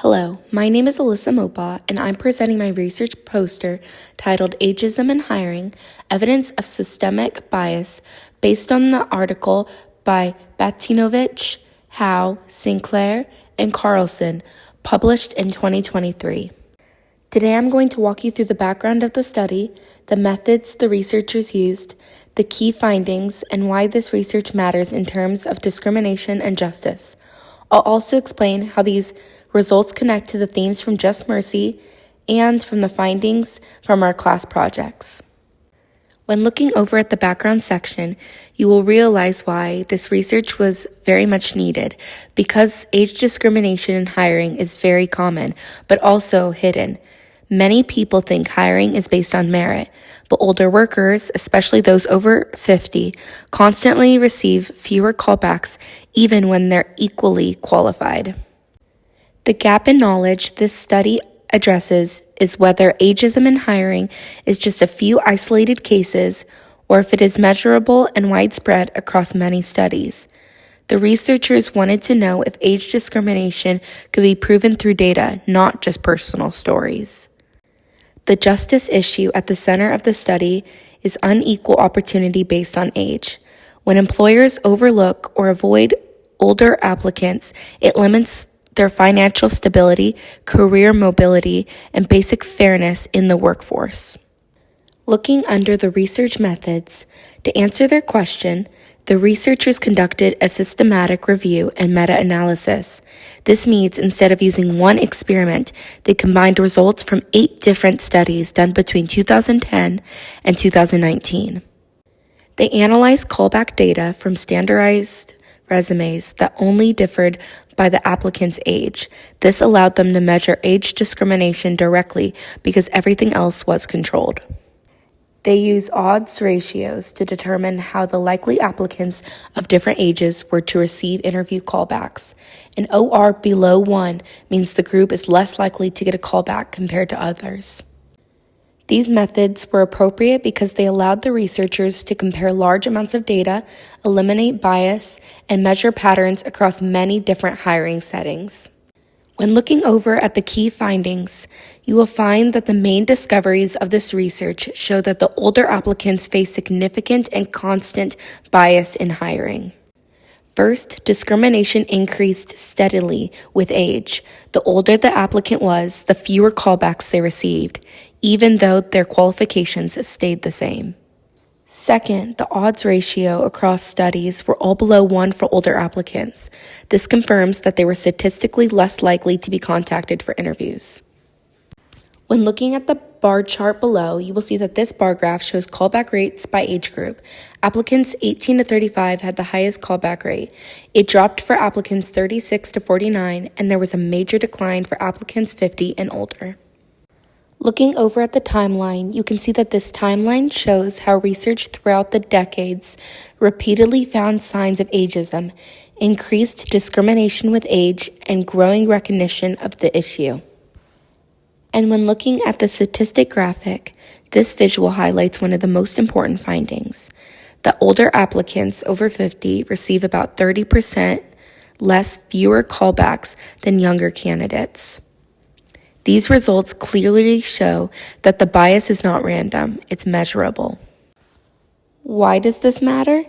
Hello, my name is Alyssa Maupas, and I'm presenting my research poster titled Ageism in Hiring, Evidence of Systemic Bias, based on the article by Batinovich, Howe, Sinclair, and Carlson, published in 2023. Today I'm going to walk you through the background of the study, the methods the researchers used, the key findings, and why this research matters in terms of discrimination and justice. I'll also explain how these results connect to the themes from Just Mercy and from the findings from our class projects. When looking over at the background section, you will realize why this research was very much needed, because age discrimination in hiring is very common, but also hidden. Many people think hiring is based on merit, but older workers, especially those over 50, constantly receive fewer callbacks even when they're equally qualified. The gap in knowledge this study addresses is whether ageism in hiring is just a few isolated cases or if it is measurable and widespread across many studies. The researchers wanted to know if age discrimination could be proven through data, not just personal stories. The justice issue at the center of the study is unequal opportunity based on age. When employers overlook or avoid older applicants, it limits their financial stability, career mobility, and basic fairness in the workforce. Looking under the research methods, to answer their question, the researchers conducted a systematic review and meta-analysis. This means instead of using one experiment, they combined results from 8 different studies done between 2010 and 2019. They analyzed callback data from standardized resumes that only differed by the applicant's age. This allowed them to measure age discrimination directly because everything else was controlled. They use odds ratios to determine how the likely applicants of different ages were to receive interview callbacks. An OR below 1 means the group is less likely to get a callback compared to others. These methods were appropriate because they allowed the researchers to compare large amounts of data, eliminate bias, and measure patterns across many different hiring settings. When looking over at the key findings, you will find that the main discoveries of this research show that the older applicants face significant and constant bias in hiring. First, discrimination increased steadily with age. The older the applicant was, the fewer callbacks they received, even though their qualifications stayed the same. Second, the odds ratio across studies were all below 1 for older applicants. This confirms that they were statistically less likely to be contacted for interviews. When looking at the bar chart below, you will see that this bar graph shows callback rates by age group. Applicants 18 to 35 had the highest callback rate. It dropped for applicants 36 to 49, and there was a major decline for applicants 50 and older. Looking over at the timeline, you can see that this timeline shows how research throughout the decades repeatedly found signs of ageism, increased discrimination with age, and growing recognition of the issue. And when looking at the statistic graphic, this visual highlights one of the most important findings. The older applicants over 50 receive about 30% fewer callbacks than younger candidates. These results clearly show that the bias is not random, it's measurable. Why does this matter?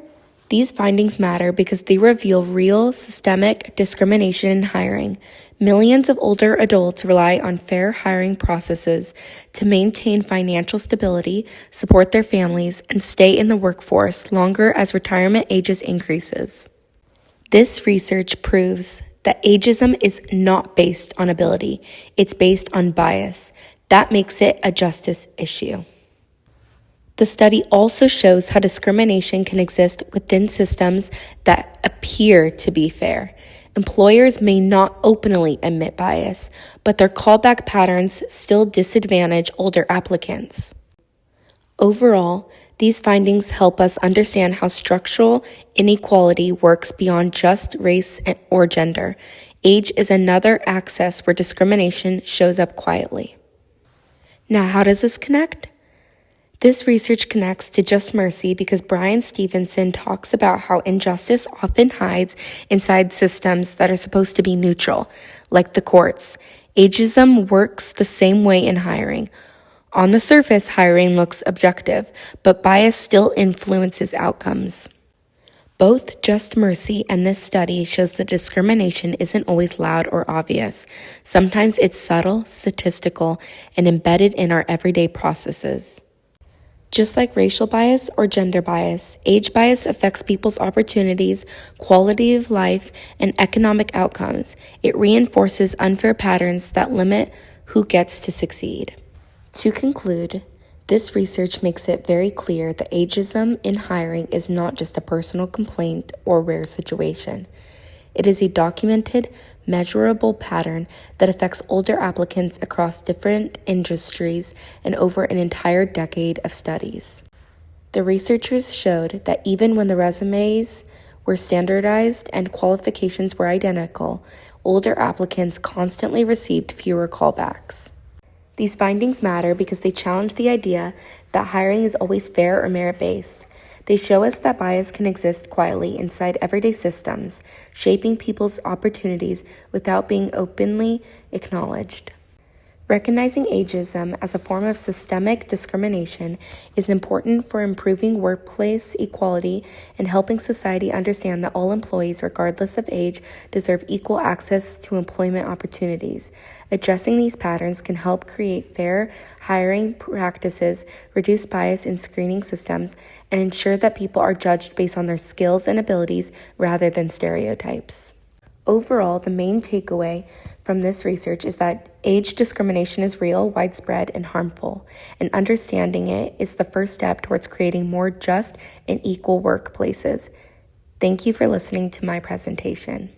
These findings matter because they reveal real systemic discrimination in hiring. Millions of older adults rely on fair hiring processes to maintain financial stability, support their families, and stay in the workforce longer as retirement ages increases. This research proves that ageism is not based on ability, it's based on bias. That makes it a justice issue. The study also shows how discrimination can exist within systems that appear to be fair. Employers may not openly admit bias, but their callback patterns still disadvantage older applicants. Overall, these findings help us understand how structural inequality works beyond just race or gender. Age is another axis where discrimination shows up quietly. Now, how does this connect? This research connects to Just Mercy because Brian Stevenson talks about how injustice often hides inside systems that are supposed to be neutral, like the courts. Ageism works the same way in hiring. On the surface, hiring looks objective, but bias still influences outcomes. Both Just Mercy and this study shows that discrimination isn't always loud or obvious. Sometimes it's subtle, statistical, and embedded in our everyday processes. Just like racial bias or gender bias, age bias affects people's opportunities, quality of life, and economic outcomes. It reinforces unfair patterns that limit who gets to succeed. To conclude, this research makes it very clear that ageism in hiring is not just a personal complaint or rare situation. It is a documented, measurable pattern that affects older applicants across different industries and over an entire decade of studies. The researchers showed that even when the resumes were standardized and qualifications were identical, older applicants constantly received fewer callbacks. These findings matter because they challenge the idea that hiring is always fair or merit-based. They show us that bias can exist quietly inside everyday systems, shaping people's opportunities without being openly acknowledged. Recognizing ageism as a form of systemic discrimination is important for improving workplace equality and helping society understand that all employees, regardless of age, deserve equal access to employment opportunities. Addressing these patterns can help create fair hiring practices, reduce bias in screening systems, and ensure that people are judged based on their skills and abilities rather than stereotypes. Overall, the main takeaway from this research is that age discrimination is real, widespread, and harmful, and understanding it is the first step towards creating more just and equal workplaces. Thank you for listening to my presentation.